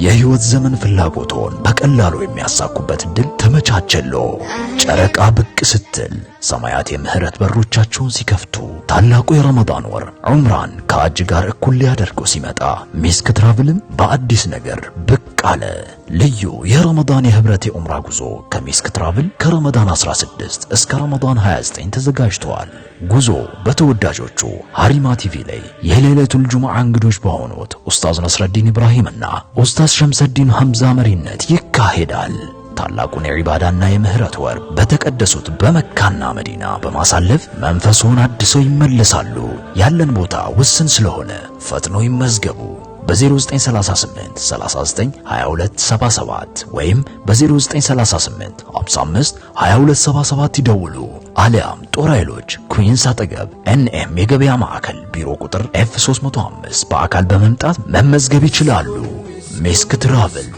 የህይወት ዘመን ፍላጎቶን በቀላሉ የሚያሳኩበት እድል ተመቻቸሎ። ጨረቃ ብቅ ስትል ሰማያት የምህረት በሮቻቸውን ሲከፍቱ ታላቁ የረመዳን ወር ዑምራን ከሐጅ ጋር እኩል ሊያደርገው ሲመጣ ሚስክ ትራቭልም በአዲስ ነገር ብቅ አለ። ልዩ የረመዳን የህብረት የዑምራ ጉዞ ከሚስክ ትራቭል ከረመዳን 16 እስከ ረመዳን 29 ተዘጋጅቷል። ጉዞ በተወዳጆቹ ሐሪማ ቲቪ ላይ የሌሊቱል ጁሙዓ እንግዶች በሆኑት ኡስታዝ ነስረዲን ኢብራሂምና ኡስታዝ ሸምሰዲን ሐምዛ መሪነት ይካሄዳል። ታላቁን የዒባዳና የምህረት ወር በተቀደሱት በመካና መዲና በማሳለፍ መንፈሱን አድሰው ይመለሳሉ። ያለን ቦታ ውስን ስለሆነ ፈጥኖ ይመዝገቡ። በ0938 39 22 77 ወይም በ0938 55 22 77 ይደውሉ። አሊያም ጦር ኃይሎች ኩዊንስ አጠገብ ኤንኤም የገበያ ማዕከል ቢሮ ቁጥር F305 በአካል በመምጣት መመዝገብ ይችላሉ። ሚስክ ትራቭል